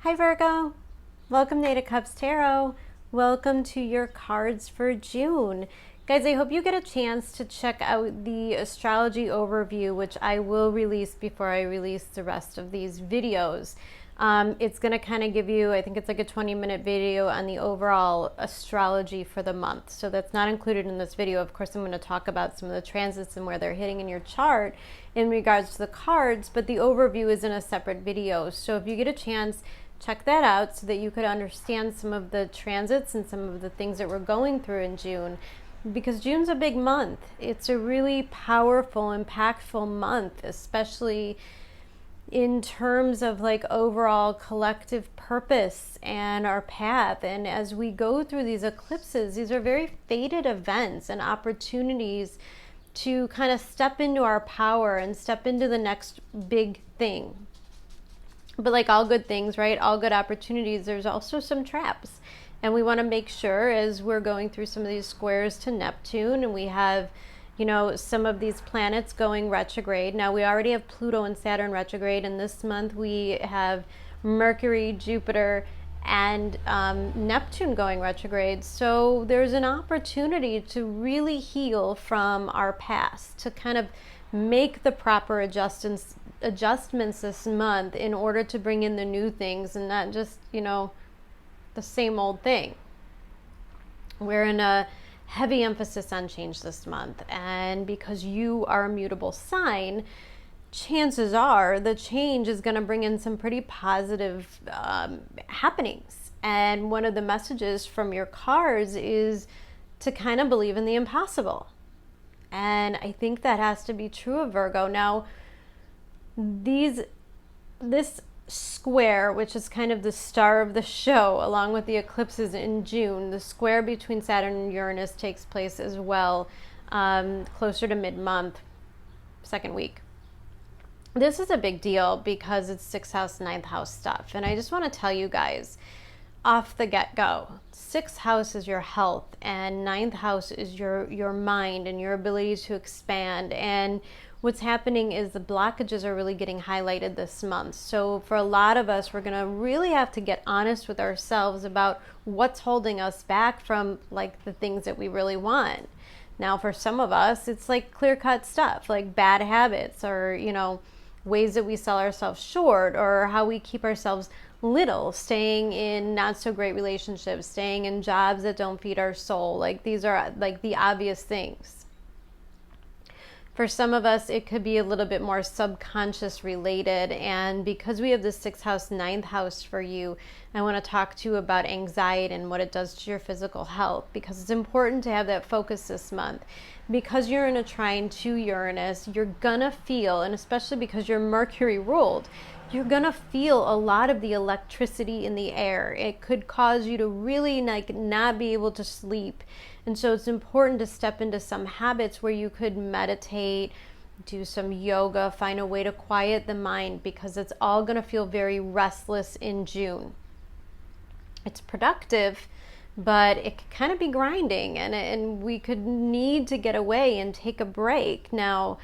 Hi Virgo, welcome to 8 of Cups Tarot. Welcome to your cards for June. Guys, I hope you get a chance to check out the astrology overview, which I will release before I release the rest of these videos. It's going to kind of give you, I think it's like a 20-minute video on the overall astrology for the month. So that's not included in this video. Of course, I'm going to talk about some of the transits and where they're hitting in your chart in regards to the cards, but the overview is in a separate video. So if you get a chance, check that out so that you could understand some of the transits and some of the things that we're going through in June, because June's a big month. It's a really powerful, impactful month, especially in terms of like overall collective purpose and our path. And as we go through these eclipses, these are very fated events and opportunities to kind of step into our power and step into the next big thing. But like all good things, right? All good opportunities, there's also some traps. And we want to make sure, as we're going through some of these squares to Neptune, and we have, you know, some of these planets going retrograde. Now, we already have Pluto and Saturn retrograde, and this month we have Mercury, Jupiter, and Neptune going retrograde. So there's an opportunity to really heal from our past, to kind of make the proper adjustments this month in order to bring in the new things and not just, you know, the same old thing. We're in a heavy emphasis on change this month, and because you are a mutable sign, chances are the change is going to bring in some pretty positive happenings. And one of the messages from your cards is to kind of believe in the impossible. And I think that has to be true of Virgo. Now, this square, which is kind of the star of the show, along with the eclipses in June, the square between Saturn and Uranus takes place as well, closer to mid-month, second week. This is a big deal because it's 6th house, 9th house stuff. And I just want to tell you guys, off the get-go, 6th house is your health, and 9th house is your mind and your ability to expand. And what's happening is the blockages are really getting highlighted this month. So for a lot of us, we're going to really have to get honest with ourselves about what's holding us back from like the things that we really want. Now, for some of us, it's like clear-cut stuff, like bad habits, or, you know, ways that we sell ourselves short, or how we keep ourselves little, staying in not so great relationships, staying in jobs that don't feed our soul. Like, these are like the obvious things. For some of us, it could be a little bit more subconscious related. And because we have the 6th house, 9th house for you, I want to talk to you about anxiety and what it does to your physical health, because it's important to have that focus this month. Because you're in a trine to Uranus, you're gonna feel, and especially because you're Mercury ruled, you're gonna feel a lot of the electricity in the air. It could cause you to really like not be able to sleep. And so it's important to step into some habits where you could meditate, do some yoga, find a way to quiet the mind, because it's all gonna feel very restless in June. It's productive, but it could kind of be grinding, and we could need to get away and take a break. Now,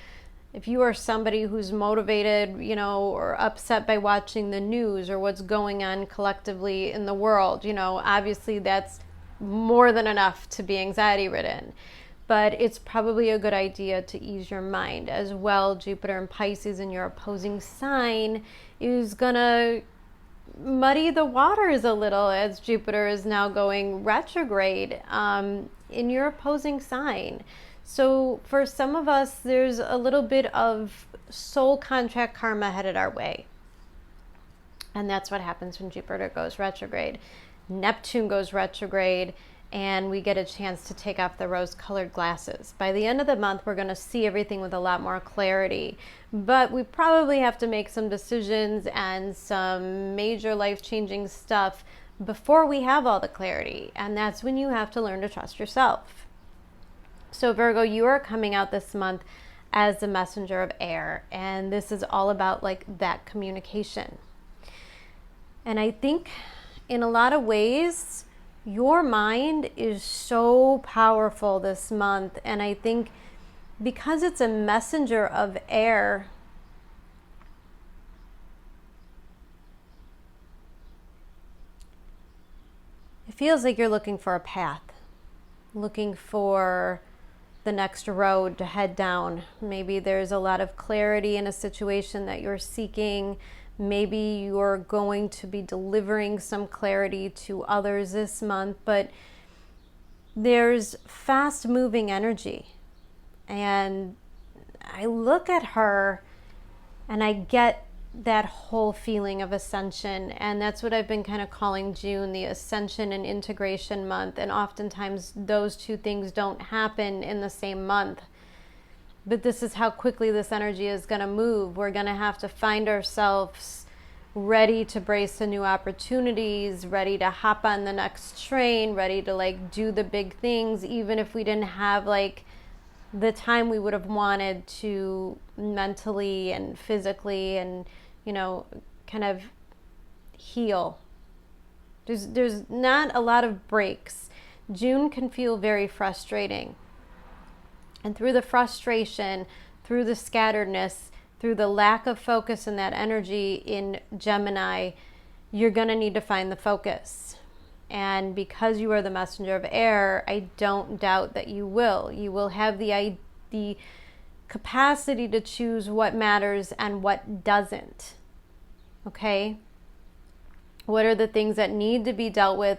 if you are somebody who's motivated, you know, or upset by watching the news or what's going on collectively in the world, you know, obviously that's more than enough to be anxiety ridden. But it's probably a good idea to ease your mind as well. Jupiter and Pisces in your opposing sign is gonna muddy the waters a little, as Jupiter is now going retrograde in your opposing sign. So for some of us, there's a little bit of soul contract karma headed our way. And that's what happens when Jupiter goes retrograde. Neptune goes retrograde, and we get a chance to take off the rose-colored glasses. By the end of the month, we're going to see everything with a lot more clarity. But we probably have to make some decisions and some major life-changing stuff before we have all the clarity. And that's when you have to learn to trust yourself. So Virgo, you are coming out this month as the messenger of air. And this is all about like that communication. And I think in a lot of ways, your mind is so powerful this month. And I think because it's a messenger of air, It feels like you're looking for a path, looking for the next road to head down. Maybe there's a lot of clarity in a situation that you're seeking. Maybe you're going to be delivering some clarity to others this month, but there's fast moving energy. And I look at her and I get that whole feeling of ascension, and that's what I've been kind of calling June, the ascension and integration month. And oftentimes those two things don't happen in the same month, but this is how quickly this energy is going to move. We're going to have to find ourselves ready to brace the new opportunities, ready to hop on the next train, ready to like do the big things, even if we didn't have like the time we would have wanted to mentally and physically and, you know, kind of heal. There's not a lot of breaks. June can feel very frustrating. And through the frustration, through the scatteredness, through the lack of focus in that energy in Gemini, you're going to need to find the focus. And because you are the messenger of air, I don't doubt that you will. You will have the capacity to choose what matters and what doesn't. Okay? What are the things that need to be dealt with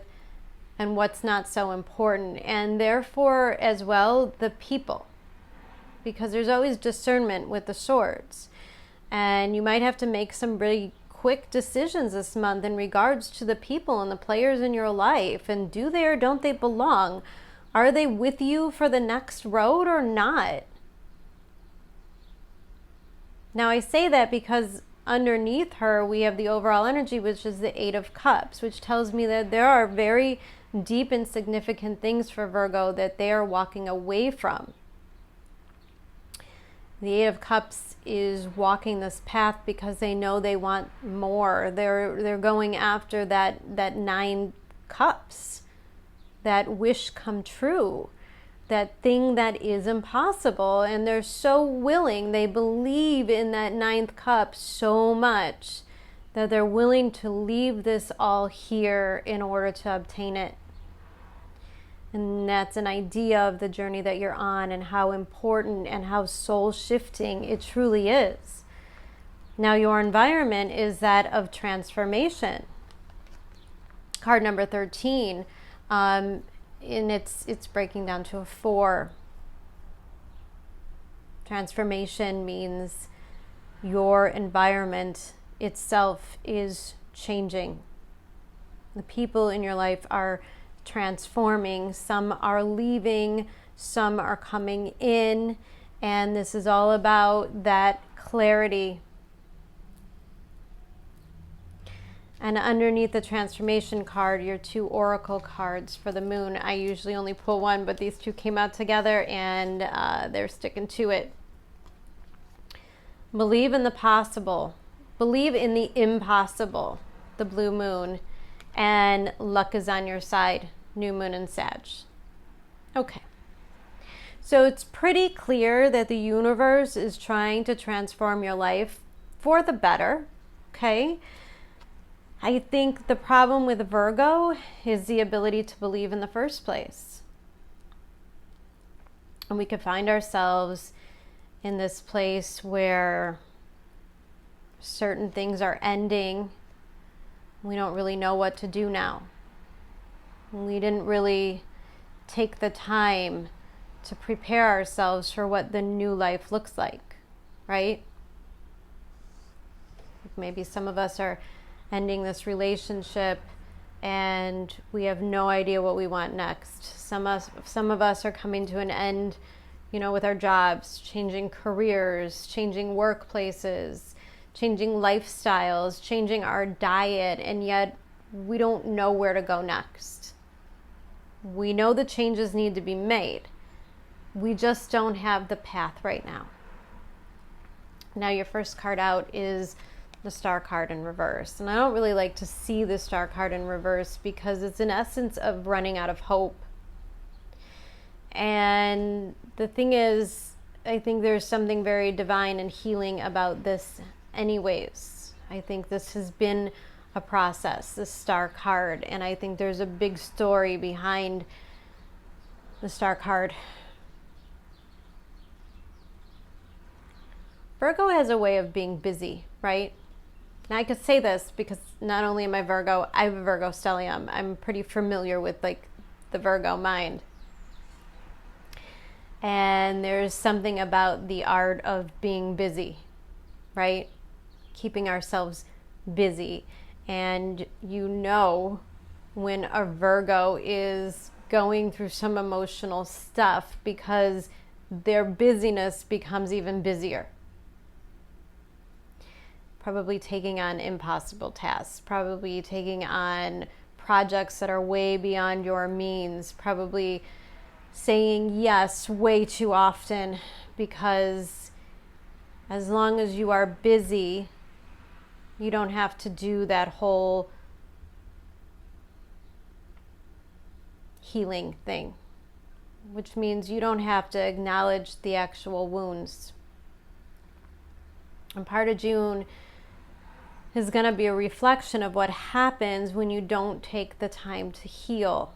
and what's not so important? And therefore, as well, the people. Because there's always discernment with the swords. And you might have to make some really quick decisions this month in regards to the people and the players in your life, and do they or don't they belong? Are they with you for the next road or not? Now I say that because underneath her we have the overall energy, which is the Eight of Cups, which tells me that there are very deep and significant things for Virgo that they are walking away from. The Eight of Cups is walking this path because they know they want more. They're going after that Nine Cups, that wish come true, that thing that is impossible. And they're so willing, they believe in that Ninth Cup so much that they're willing to leave this all here in order to obtain it. And that's an idea of the journey that you're on and how important and how soul shifting it truly is. Now your environment is that of transformation. Card number 13, and it's breaking down to a 4. Transformation means your environment itself is changing. The people in your life are transforming. Some are leaving, some are coming in, and this is all about that clarity. And underneath the transformation card, your 2 oracle cards for the moon. I usually only pull one, but these 2 came out together, and they're sticking to it. Believe in the possible. Believe in the impossible, the blue moon. And luck is on your side, new moon and Sag. Okay. So it's pretty clear that the universe is trying to transform your life for the better. Okay. I think the problem with Virgo is the ability to believe in the first place. And we could find ourselves in this place where certain things are ending. We don't really know what to do now. We didn't really take the time to prepare ourselves for what the new life looks like, right? Maybe some of us are ending this relationship and we have no idea what we want next. Some of us are coming to an end, with our jobs, changing careers, changing workplaces, changing lifestyles, changing our diet, and yet we don't know where to go next. We know the changes need to be made. We just don't have the path right now. Now your first card out is the Star card in reverse. And I don't really like to see the Star card in reverse because it's an essence of running out of hope. And the thing is, I think there's something very divine and healing about this anyways. I think this has been a process, the Star card. And I think there's a big story behind the Star card. Virgo has a way of being busy, right? And I could say this because not only am I Virgo, I have a Virgo stellium. I'm pretty familiar with like the Virgo mind. And there's something about the art of being busy, right? Keeping ourselves busy. And you know when a Virgo is going through some emotional stuff because their busyness becomes even busier. Probably taking on impossible tasks, probably taking on projects that are way beyond your means, probably saying yes way too often, because as long as you are busy, you don't have to do that whole healing thing, which means you don't have to acknowledge the actual wounds. And part of June is going to be a reflection of what happens when you don't take the time to heal.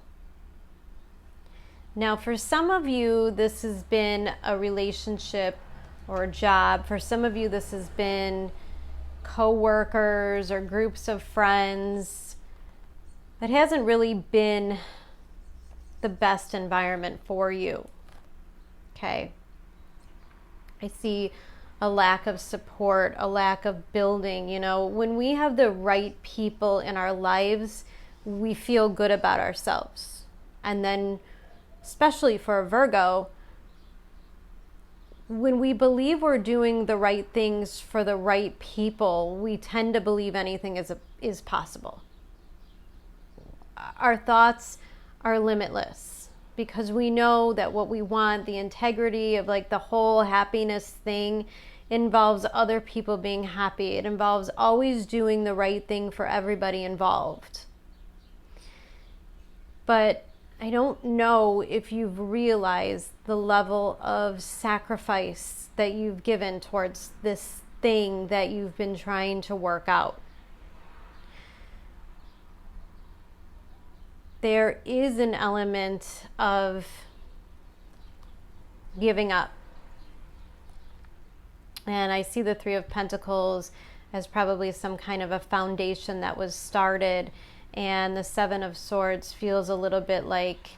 Now, for some of you, this has been a relationship or a job. For some of you, this has been co-workers or groups of friends. It hasn't really been the best environment for you. Okay. I see a lack of support, a lack of building. You know, when we have the right people in our lives, we feel good about ourselves. And then, especially for a Virgo, when we believe we're doing the right things for the right people, we tend to believe anything is possible. Our thoughts are limitless because we know that what we want, the integrity of like the whole happiness thing, involves other people being happy. It involves always doing the right thing for everybody involved. But I don't know if you've realized the level of sacrifice that you've given towards this thing that you've been trying to work out. There is an element of giving up. And I see the Three of Pentacles as probably some kind of a foundation that was started. And the Seven of Swords feels a little bit like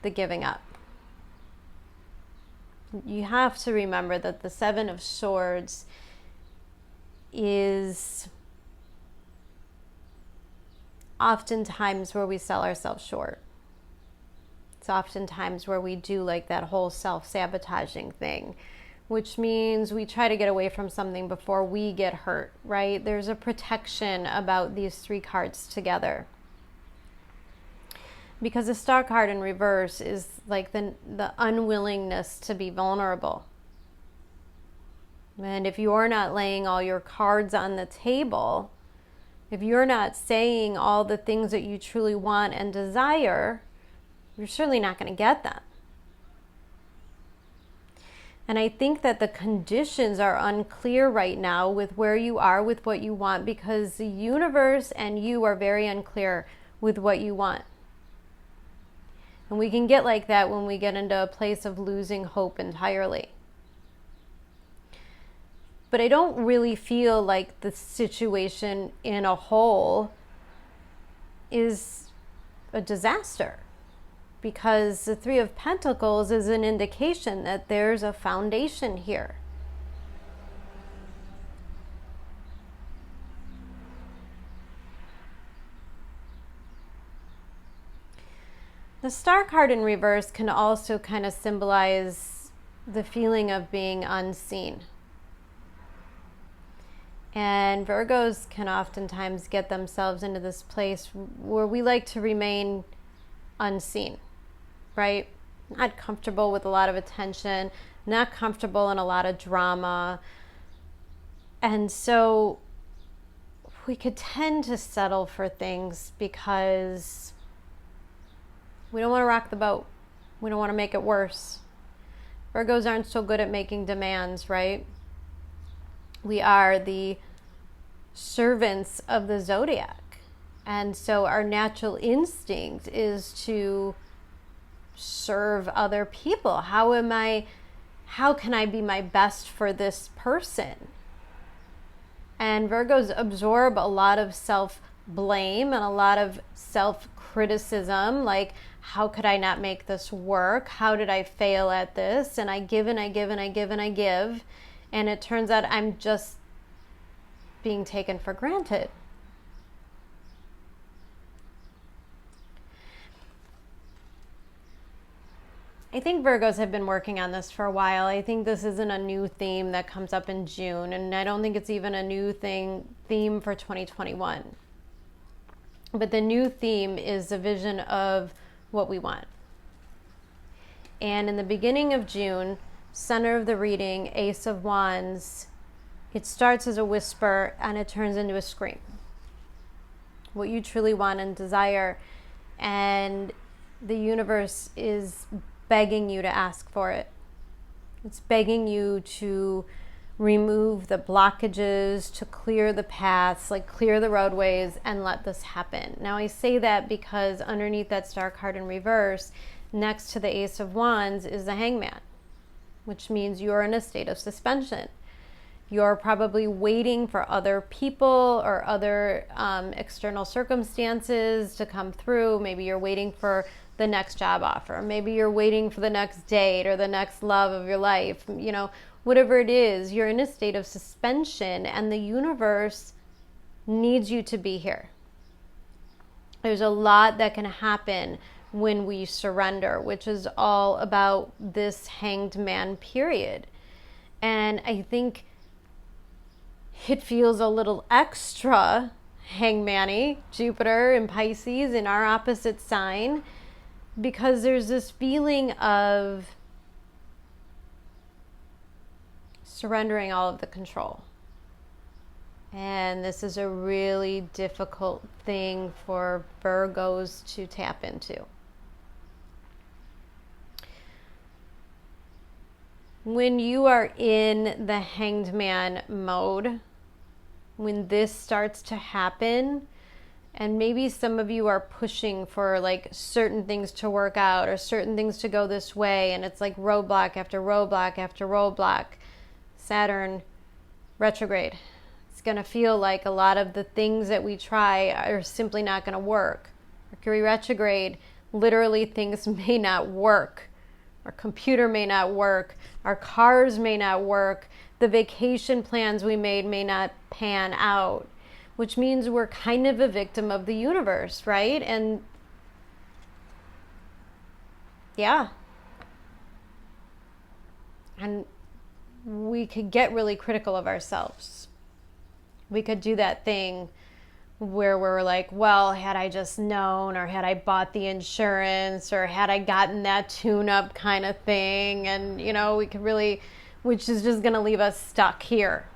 the giving up. You have to remember that the Seven of Swords is oftentimes where we sell ourselves short. It's oftentimes where we do like that whole self-sabotaging thing, which means we try to get away from something before we get hurt, right? There's a protection about these three cards together. Because the Star card in reverse is like the unwillingness to be vulnerable. And if you're not laying all your cards on the table, if you're not saying all the things that you truly want and desire, you're certainly not going to get them. And I think that the conditions are unclear right now with where you are with what you want, because the universe and you are very unclear with what you want. And we can get like that when we get into a place of losing hope entirely. But I don't really feel like the situation in a whole is a disaster, because the Three of Pentacles is an indication that there's a foundation here. The Star card in reverse can also kind of symbolize the feeling of being unseen. And Virgos can oftentimes get themselves into this place where we like to remain unseen, right? Not comfortable with a lot of attention, not comfortable in a lot of drama. And so we could tend to settle for things because we don't want to rock the boat. We don't want to make it worse. Virgos aren't so good at making demands, right? We are the servants of the zodiac. And so our natural instinct is to serve other people. How can I be my best for this person? And Virgos absorb a lot of self-blame and a lot of self-criticism, like, how could I not make this work? How did I fail at this? And I give and I give and I give and I give. And it turns out I'm just being taken for granted. I think Virgos have been working on this for a while. I think this isn't a new theme that comes up in June, and I don't think it's even a new theme for 2021. But the new theme is the vision of what we want. And in the beginning of June, center of the reading, Ace of Wands, it starts as a whisper and it turns into a scream. What you truly want and desire, and the universe is begging you to ask for it. It's begging you to remove the blockages, to clear the paths, like clear the roadways, and let this happen. Now I say that because underneath that star card in reverse, next to the Ace of Wands, is the Hangman, which means you're in a state of suspension. You're probably waiting for other people or other external circumstances to come through. Maybe you're waiting for the next job offer. Maybe you're waiting for the next date or the next love of your life. You know, whatever it is, you're in a state of suspension, and the universe needs you to be here. There's a lot that can happen when we surrender, which is all about this Hanged Man period. And I think it feels a little extra hangman-y, Jupiter in Pisces in our opposite sign, because there's this feeling of surrendering all of the control. And this is a really difficult thing for Virgos to tap into. When you are in the Hanged Man mode, when this starts to happen, and maybe some of you are pushing for like certain things to work out or certain things to go this way, and it's like roadblock after roadblock after roadblock. Saturn retrograde. It's going to feel like a lot of the things that we try are simply not going to work. Mercury retrograde, literally things may not work. Our computer may not work. Our cars may not work. The vacation plans we made may not pan out, which means we're kind of a victim of the universe, right? And yeah. And we could get really critical of ourselves. We could do that thing where we're like, well, had I just known, or had I bought the insurance, or had I gotten that tune-up kind of thing, and, you know, we could really, which is just going to leave us stuck here.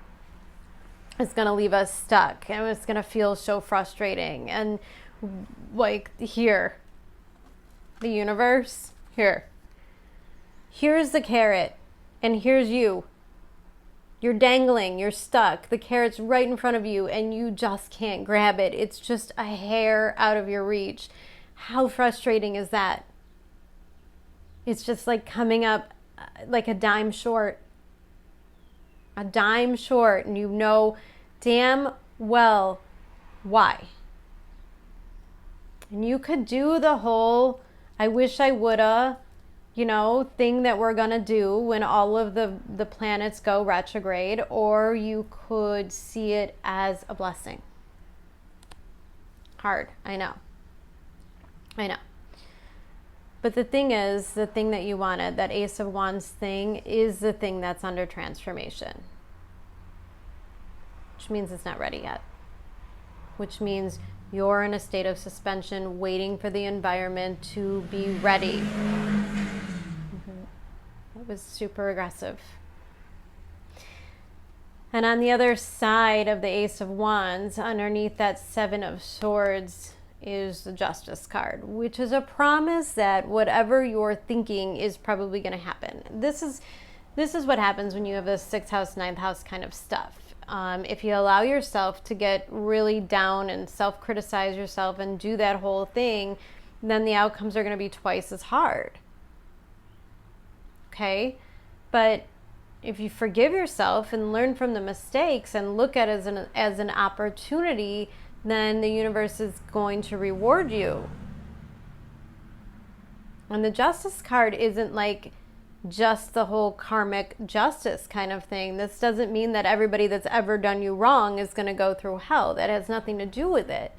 It's going to leave us stuck, and it's going to feel so frustrating. And like, here, the universe, here's the carrot, and here's you. You're dangling, you're stuck. The carrot's right in front of you and you just can't grab it. It's just a hair out of your reach. How frustrating is that? It's just like coming up like a dime short. A dime short, and you know damn well why. And you could do the whole I wish I woulda, you know, thing that we're gonna do when all of the planets go retrograde, or you could see it as a blessing. Hard, I know. But the thing is, the thing that you wanted, that Ace of Wands thing, is the thing that's under transformation. Which means it's not ready yet. Which means you're in a state of suspension, waiting for the environment to be ready. It was super aggressive. And on the other side of the Ace of Wands, underneath that Seven of Swords, is the Justice card, which is a promise that whatever you're thinking is probably going to happen. This is what happens when you have the 6th house, 9th house kind of stuff. If you allow yourself to get really down and self-criticize yourself and do that whole thing, then the outcomes are going to be twice as hard. Okay? But if you forgive yourself and learn from the mistakes and look at it as an opportunity, then the universe is going to reward you. And the Justice card isn't like just the whole karmic justice kind of thing. This doesn't mean that everybody that's ever done you wrong is going to go through hell. That has nothing to do with it.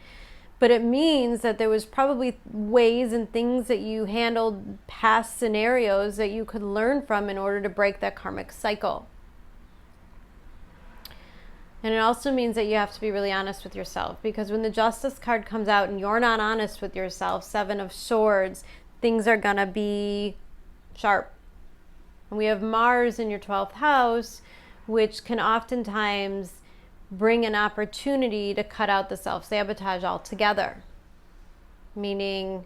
But it means that there was probably ways and things that you handled, past scenarios that you could learn from in order to break that karmic cycle. And it also means that you have to be really honest with yourself, because when the Justice card comes out and you're not honest with yourself, Seven of Swords, things are going to be sharp. And we have Mars in your 12th house, which can oftentimes bring an opportunity to cut out the self-sabotage altogether. Meaning,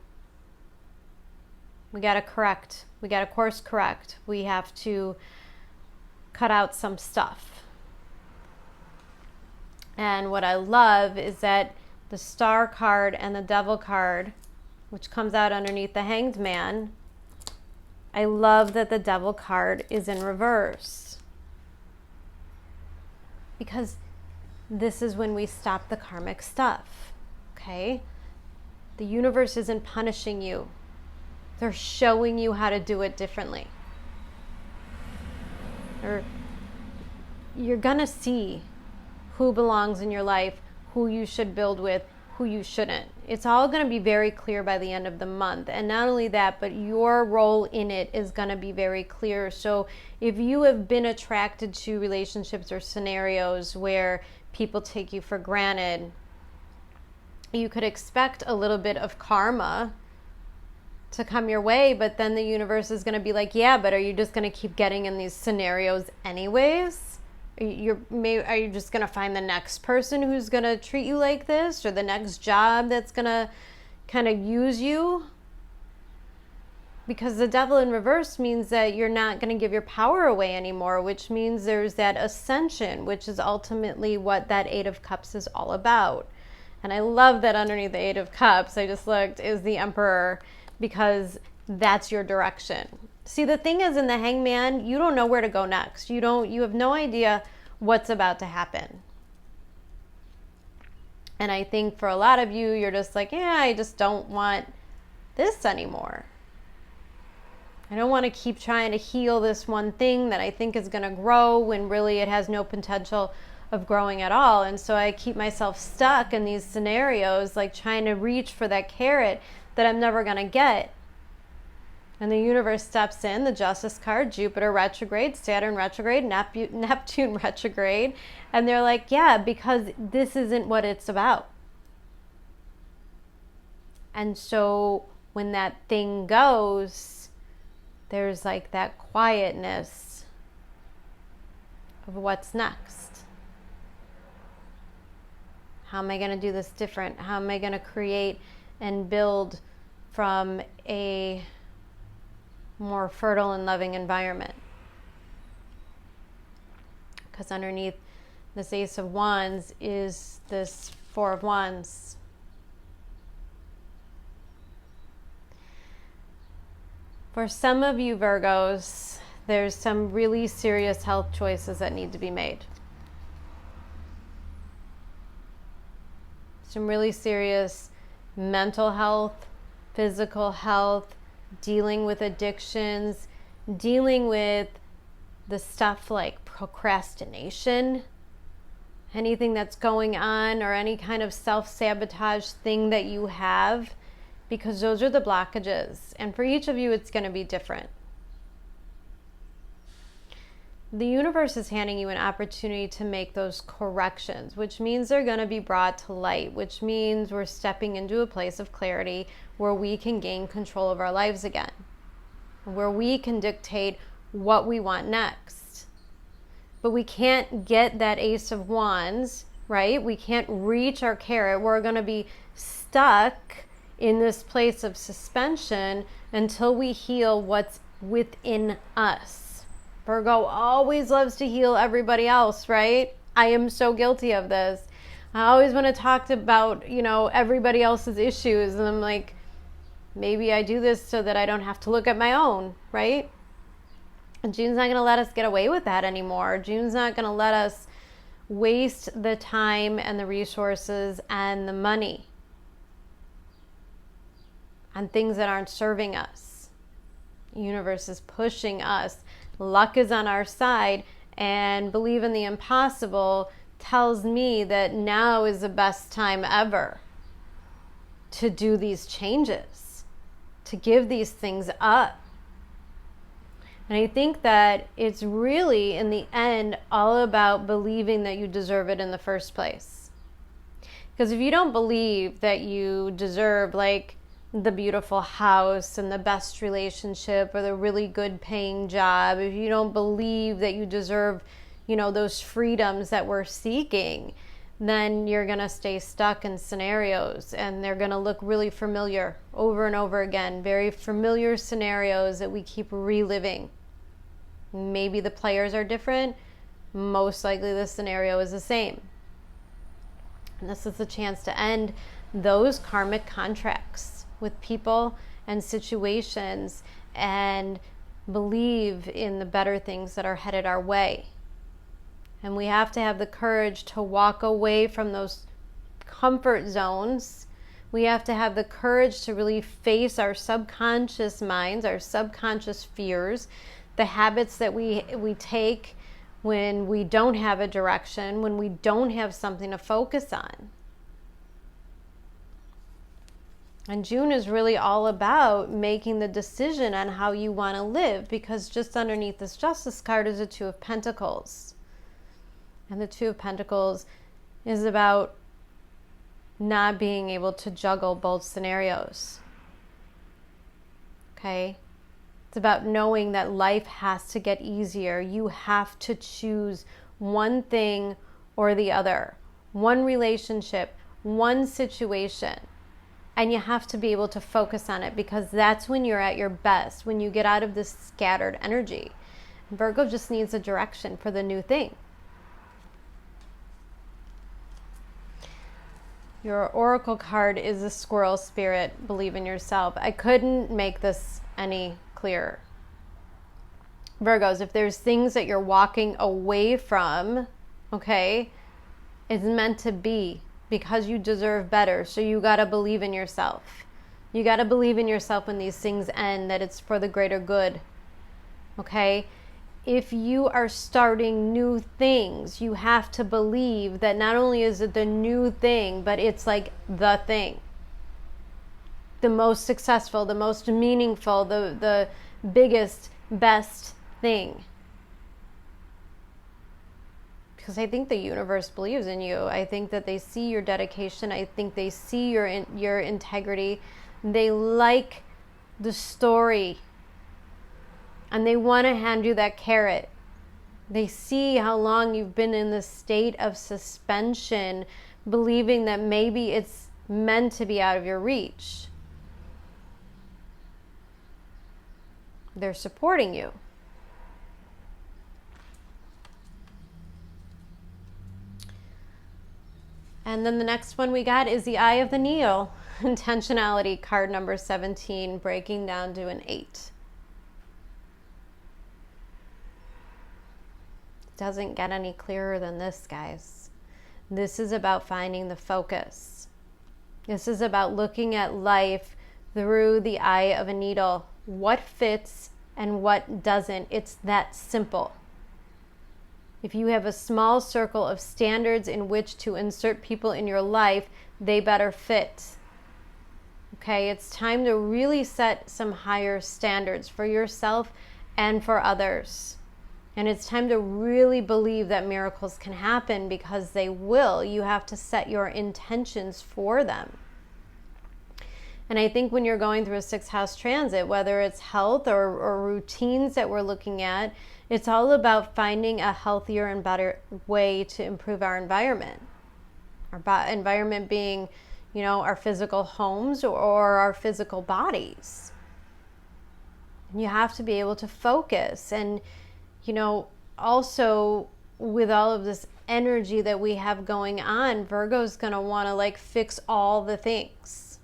we got to correct. We got to course correct. We have to cut out some stuff. And what I love is that the Star card and the Devil card, which comes out underneath the Hanged Man, I love that the Devil card is in reverse. Because this is when we stop the karmic stuff, okay? The universe isn't punishing you. They're showing you how to do it differently. You're gonna see who belongs in your life, who you should build with, who you shouldn't. It's all gonna be very clear by the end of the month. And not only that, but your role in it is gonna be very clear. So if you have been attracted to relationships or scenarios where people take you for granted, you could expect a little bit of karma to come your way, but then the universe is going to be like, yeah, but are you just going to keep getting in these scenarios anyways? Are you just going to find the next person who's going to treat you like this, or the next job that's going to kind of use you? Because the Devil in reverse means that you're not going to give your power away anymore, which means there's that ascension, which is ultimately what that Eight of Cups is all about. And I love that underneath the Eight of Cups, I just looked, is the Emperor, because that's your direction. See, the thing is, in the Hangman, you don't know where to go next. You have no idea what's about to happen. And I think for a lot of you, you're just like, yeah, I just don't want this anymore. I don't want to keep trying to heal this one thing that I think is going to grow when really it has no potential of growing at all. And so I keep myself stuck in these scenarios, like trying to reach for that carrot that I'm never going to get. And the universe steps in, the Justice card, Jupiter retrograde, Saturn retrograde, Neptune retrograde. And they're like, yeah, because this isn't what it's about. And so when that thing goes, there's like that quietness of what's next. How am I going to do this different? How am I going to create and build from a more fertile and loving environment? Because underneath this Ace of Wands is this Four of Wands. For some of you Virgos, there's some really serious health choices that need to be made. Some really serious mental health, physical health, dealing with addictions, dealing with the stuff like procrastination, anything that's going on, or any kind of self-sabotage thing that you have, because those are the blockages. And for each of you, it's going to be different. The universe is handing you an opportunity to make those corrections, which means they're going to be brought to light, which means we're stepping into a place of clarity where we can gain control of our lives again, where we can dictate what we want next. But we can't get that Ace of Wands, right? We can't reach our carrot. We're going to be stuck in this place of suspension until we heal what's within us. Virgo always loves to heal everybody else, right? I am so guilty of this. I always want to talk about, everybody else's issues. And I'm like, maybe I do this so that I don't have to look at my own, right? And June's not going to let us get away with that anymore. June's not going to let us waste the time and the resources and the money on things that aren't serving us. The universe is pushing us. Luck is on our side, and believe in the impossible tells me that now is the best time ever to do these changes, to give these things up. And I think that it's really, in the end, all about believing that you deserve it in the first place. Because if you don't believe that you deserve, like, the beautiful house and the best relationship or the really good paying job, if you don't believe that you deserve, those freedoms that we're seeking, then you're going to stay stuck in scenarios, and they're going to look really familiar over and over again. Very familiar scenarios that we keep reliving. Maybe the players are different. Most likely the scenario is the same. And this is the chance to end those karmic contracts with people and situations and believe in the better things that are headed our way. And we have to have the courage to walk away from those comfort zones. We have to have the courage to really face our subconscious minds, our subconscious fears, the habits that we take when we don't have a direction, when we don't have something to focus on. And June is really all about making the decision on how you want to live, because just underneath this Justice card is the Two of Pentacles. And the Two of Pentacles is about not being able to juggle both scenarios. Okay? It's about knowing that life has to get easier. You have to choose one thing or the other, one relationship, one situation. And you have to be able to focus on it, because that's when you're at your best, when you get out of this scattered energy. Virgo just needs a direction for the new thing. Your oracle card is a squirrel spirit. Believe in yourself. I couldn't make this any clearer. Virgos, if there's things that you're walking away from, okay, it's meant to be, because you deserve better. So you got to believe in yourself. You got to believe in yourself when these things end, that it's for the greater good. Okay? If you are starting new things, you have to believe that not only is it the new thing, but it's like the thing. The most successful, the most meaningful, the biggest, best thing. Because I think the universe believes in you. I think that they see your dedication. I think they see your integrity. They like the story. And they want to hand you that carrot. They see how long you've been in this state of suspension, believing that maybe it's meant to be out of your reach. They're supporting you. And then the next one we got is the Eye of the Needle. Intentionality, card number 17, breaking down to an 8. Doesn't get any clearer than this, guys. This is about finding the focus. This is about looking at life through the eye of a needle. What fits and what doesn't. It's that simple. If you have a small circle of standards in which to insert people in your life, they better fit. Okay, it's time to really set some higher standards for yourself and for others. And it's time to really believe that miracles can happen, because they will. You have to set your intentions for them. And I think when you're going through a 6th house transit, whether it's health or routines that we're looking at, it's all about finding a healthier and better way to improve our environment. Our environment being, our physical homes or our physical bodies. And you have to be able to focus. And, also with all of this energy that we have going on, Virgo's going to want to like fix all the things.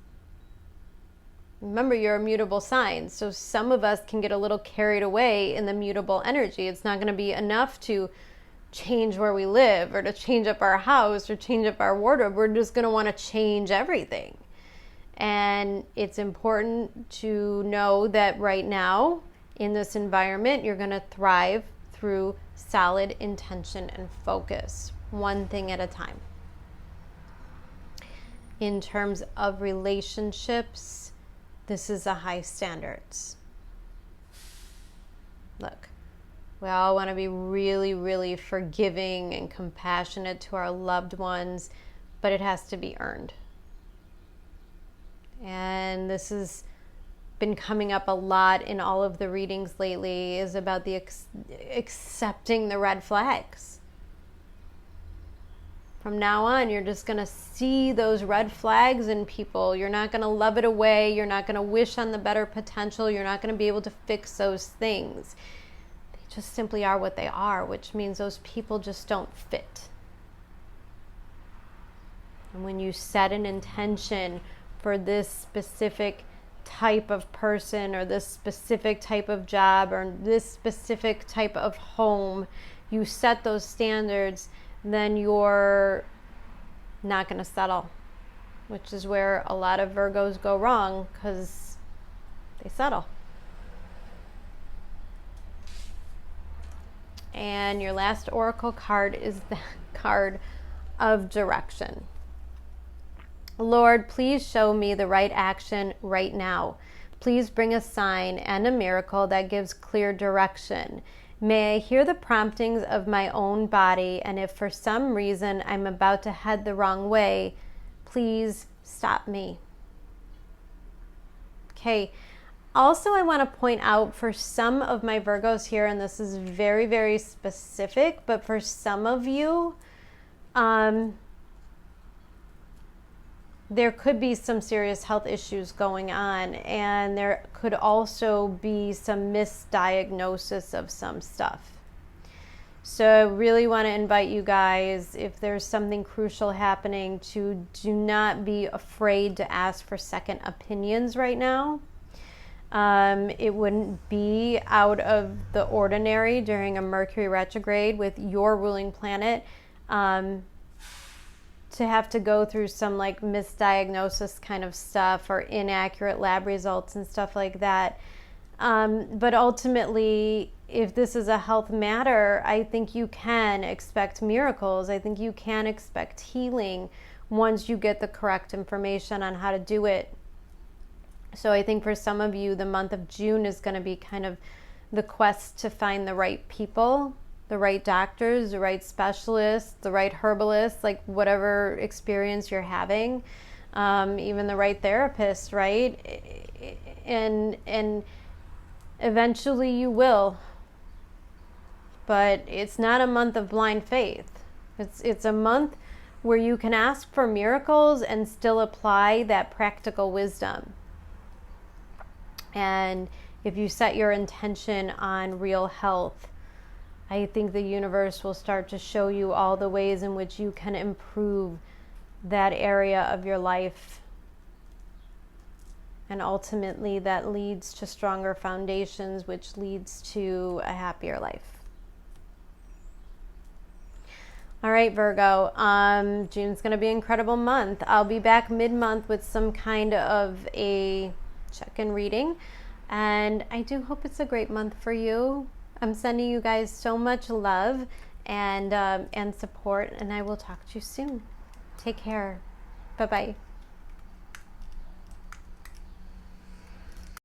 Remember, you're a mutable sign, so some of us can get a little carried away in the mutable energy. It's not going to be enough to change where we live or to change up our house or change up our wardrobe. We're just going to want to change everything. And it's important to know that right now in this environment, you're going to thrive through solid intention and focus, one thing at a time. In terms of relationships, this is a high standards. Look, we all want to be really, really forgiving and compassionate to our loved ones, but it has to be earned. And this has been coming up a lot in all of the readings lately, is about the accepting the red flags. From now on, you're just going to see those red flags in people. You're not going to love it away. You're not going to wish on the better potential. You're not going to be able to fix those things. They just simply are what they are, which means those people just don't fit. And when you set an intention for this specific type of person or this specific type of job or this specific type of home, you set those standards, then you're not going to settle, which is where a lot of Virgos go wrong, because they settle. And your last oracle card is the card of direction. Lord, please show me the right action right now. Please bring a sign and a miracle that gives clear direction. May I hear the promptings of my own body, and if for some reason I'm about to head the wrong way, please stop me. Okay. Also, I want to point out for some of my Virgos here, and this is very, very specific, but for some of you, there could be some serious health issues going on, and there could also be some misdiagnosis of some stuff. So I really want to invite you guys, if there's something crucial happening, to do not be afraid to ask for second opinions right now. It wouldn't be out of the ordinary during a Mercury retrograde with your ruling planet to have to go through some like misdiagnosis kind of stuff or inaccurate lab results and stuff like that. But ultimately, if this is a health matter, I think you can expect miracles. I think you can expect healing once you get the correct information on how to do it. So I think for some of you, the month of June is going to be kind of the quest to find the right people, the right doctors, the right specialists, the right herbalists, like whatever experience you're having, even the right therapist, right? And eventually you will. But it's not a month of blind faith. It's a month where you can ask for miracles and still apply that practical wisdom. And if you set your intention on real health, I think the universe will start to show you all the ways in which you can improve that area of your life. And ultimately that leads to stronger foundations, which leads to a happier life. All right, Virgo, June's going to be an incredible month. I'll be back mid-month with some kind of a check-in reading. And I do hope it's a great month for you. I'm sending you guys so much love and support, and I will talk to you soon. Take care. Bye-bye.